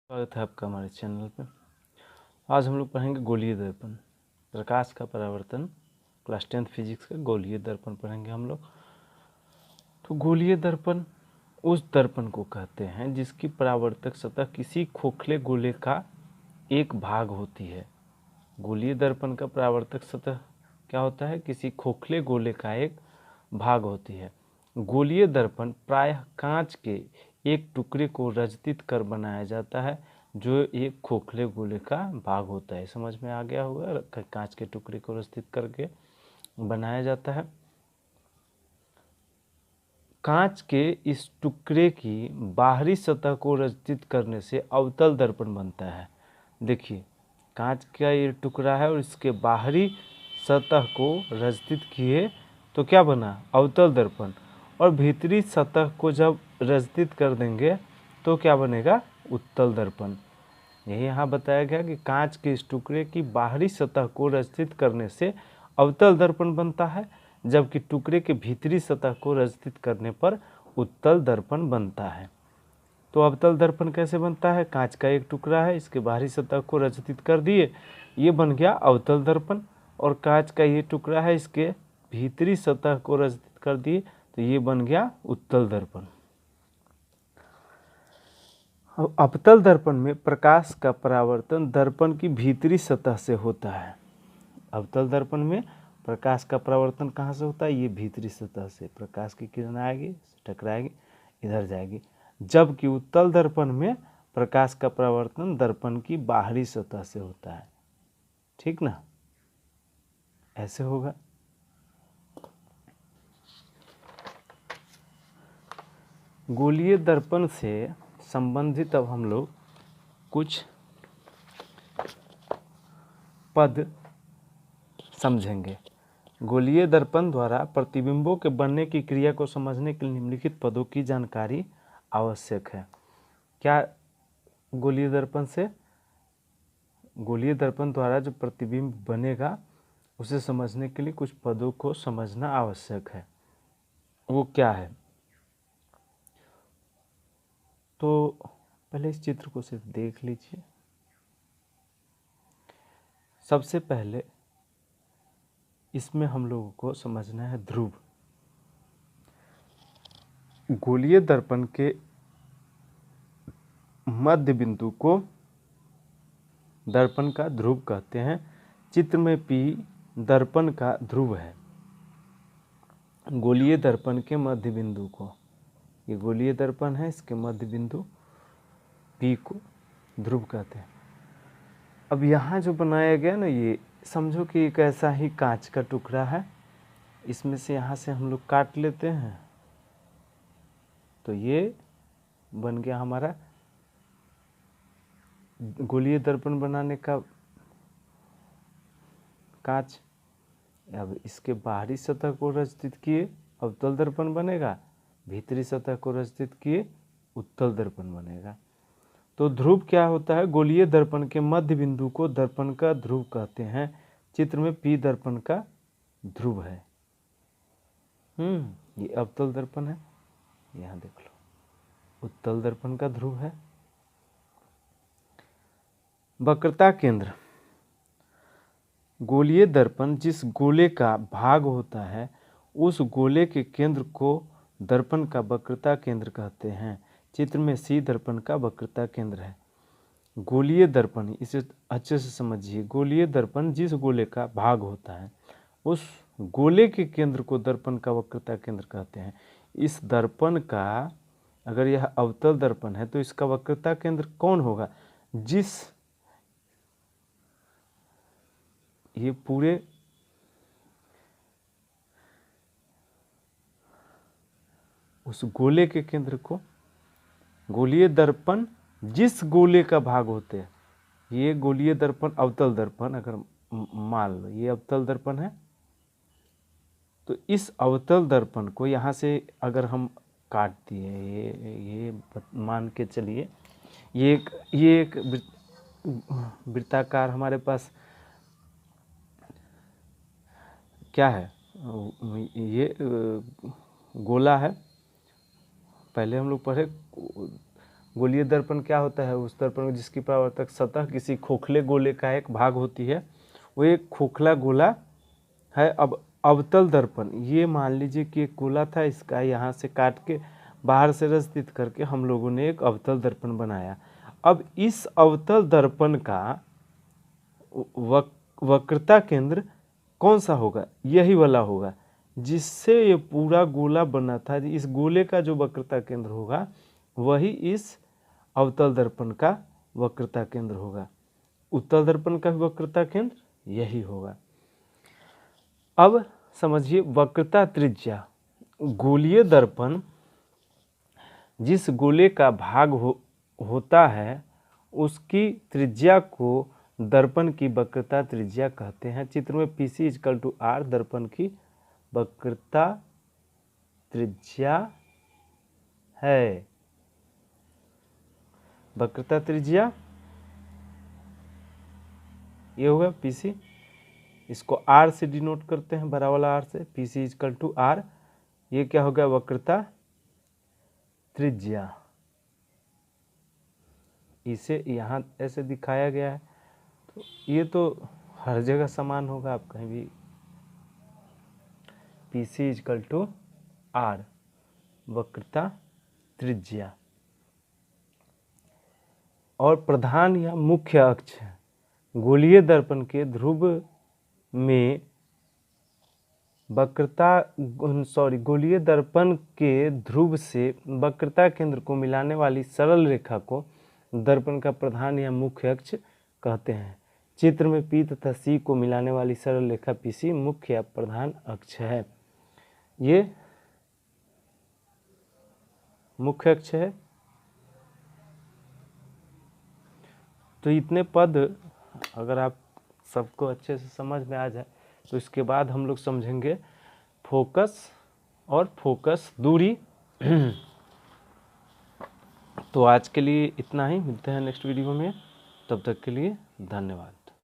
स्वागत है आपका हमारे चैनल पे। आज हम लोग पढ़ेंगे गोलीय दर्पण, प्रकाश का परावर्तन। क्लास 10th फिजिक्स का गोलीय दर्पण पढ़ेंगे हम लोग। तो गोलीय दर्पण उस दर्पण को कहते हैं जिसकी परावर्तक सतह किसी खोखले गोले का एक भाग होती है। गोलीय दर्पण का परावर्तक सतह क्या होता है? किसी खोखले गोले का एक भाग होती है। गोलीय दर्पण प्रायः कांच के एक टुकड़े को रजतित कर बनाया जाता है जो एक खोखले गोले का भाग होता है। समझ में आ गया होगा, कांच के टुकड़े को रजतित करके बनाया जाता है। कांच के इस टुकड़े की बाहरी सतह को रजतित करने से अवतल दर्पण बनता है। देखिए, कांच का ये टुकड़ा है और इसके बाहरी सतह को रजतित किए तो क्या बना? अवतल दर्पण। और भीतरी सतह को जब रजतित कर देंगे तो क्या बनेगा? उत्तल दर्पण। यही यहाँ बताया गया कि कांच के इस टुकड़े की बाहरी सतह को रजतित करने से अवतल दर्पण बनता है, जबकि टुकड़े के भीतरी सतह को रजतित करने पर उत्तल दर्पण बनता है। तो अवतल दर्पण कैसे बनता है? कांच का एक टुकड़ा है, इसके बाहरी सतह को रजतित कर दिए, ये बन गया अवतल दर्पण। और कांच का ये टुकड़ा है, इसके भीतरी सतह को रजतित कर दिए तो ये बन गया उत्तल दर्पण। अवतल दर्पण में प्रकाश का परावर्तन दर्पण की भीतरी सतह से होता है। अवतल दर्पण में प्रकाश का परावर्तन कहाँ से होता है? ये भीतरी सतह से। प्रकाश की किरण आएगी, टकराएगी, इधर जाएगी। जबकि उत्तल दर्पण में प्रकाश का परावर्तन दर्पण की बाहरी सतह से होता है। ठीक ना? ऐसे होगा। गोलीय दर्पण से संबंधित अब हम लोग कुछ पद समझेंगे। गोलीय दर्पण द्वारा प्रतिबिंबों के बनने की क्रिया को समझने के लिए निम्नलिखित पदों की जानकारी आवश्यक है। क्या गोलीय दर्पण से? गोलीय दर्पण द्वारा जो प्रतिबिंब बनेगा उसे समझने के लिए कुछ पदों को समझना आवश्यक है। वो क्या है? तो पहले इस चित्र को सिर्फ देख लीजिए। सबसे पहले इसमें हम लोगों को समझना है ध्रुव। गोलीय दर्पण के मध्य बिंदु को दर्पण का ध्रुव कहते हैं। चित्र में P दर्पण का ध्रुव है। गोलीय दर्पण के मध्य बिंदु को, ये गोलीय दर्पण है, इसके मध्य बिंदु P को ध्रुव कहते हैं। अब यहाँ जो बनाया गया ना, ये समझो कि एक ऐसा ही कांच का टुकड़ा है। इसमें से यहाँ से हम लोग काट लेते हैं तो ये बन गया हमारा गोलीय दर्पण बनाने का कांच। अब इसके बाहरी सतह को रजतित किए अवतल दर्पण बनेगा, भीतरी सतह को रजतित किए उत्तल दर्पण बनेगा। तो ध्रुव क्या होता है? गोलीय दर्पण के मध्य बिंदु को दर्पण का ध्रुव कहते हैं। चित्र में P दर्पण का ध्रुव है। ये अवतल दर्पण है, यहाँ देख लो, उत्तल दर्पण का ध्रुव है। वक्रता केंद्र। गोलीय दर्पण जिस गोले का भाग होता है उस गोले के केंद्र को दर्पण का वक्रता केंद्र कहते हैं। चित्र में C दर्पण का वक्रता केंद्र है। गोलीय दर्पण, इसे अच्छे से समझिए। गोलीय दर्पण जिस गोले का भाग होता है उस गोले के केंद्र को दर्पण का वक्रता केंद्र कहते हैं। इस दर्पण का, अगर यह अवतल दर्पण है तो इसका वक्रता केंद्र कौन होगा? जिस ये पूरे उस गोले के केंद्र को, गोलीय दर्पण जिस गोले का भाग होते हैं, ये गोलीय दर्पण अवतल दर्पण, अगर मान लो ये अवतल दर्पण है तो इस अवतल दर्पण को यहाँ से अगर हम काट दिए, ये मान के चलिए, ये एक वृत्ताकार हमारे पास क्या है? ये गोला है। पहले हम लोग पढ़े गोलीय दर्पण क्या होता है? उस दर्पण जिसकी परावर्तक सतह किसी खोखले गोले का एक भाग होती है, वो एक खोखला गोला है। अब अवतल दर्पण, ये मान लीजिए कि एक गोला था, इसका यहाँ से काट के बाहर से रस्तित करके हम लोगों ने एक अवतल दर्पण बनाया। अब इस अवतल दर्पण का वक्रता केंद्र कौन सा होगा? यही वाला होगा जिससे ये पूरा गोला बना था। इस गोले का जो वक्रता केंद्र होगा वही इस अवतल दर्पण का वक्रता केंद्र होगा। उत्तल दर्पण का वक्रता केंद्र यही होगा। अब समझिए वक्रता त्रिज्या। गोलीय दर्पण जिस गोले का भाग होता है उसकी त्रिज्या को दर्पण की वक्रता त्रिज्या कहते हैं। चित्र में PC = R दर्पण की वक्रता त्रिज्या है। वक्रता त्रिज्या ये होगा PC, इसको R से डिनोट करते हैं, बड़ा वाला R से। PC = R, ये क्या होगा? वक्रता त्रिज्या। इसे यहाँ ऐसे दिखाया गया है, तो ये तो हर जगह समान होगा, आप कहीं भी PC = R वक्रता त्रिज्या। और प्रधान या मुख्य अक्ष गोलीय दर्पण के ध्रुव में गोलीय दर्पण के ध्रुव से वक्रता केंद्र को मिलाने वाली सरल रेखा को दर्पण का प्रधान या मुख्य अक्ष कहते हैं। चित्र में P तथा C को मिलाने वाली सरल रेखा PC मुख्य या प्रधान अक्ष है। ये मुख्य अक्ष है। तो इतने पद अगर आप सबको अच्छे से समझ में आ जाए तो इसके बाद हम लोग समझेंगे फोकस और फोकस दूरी। तो आज के लिए इतना ही, मिलते हैं नेक्स्ट वीडियो में, तब तक के लिए धन्यवाद।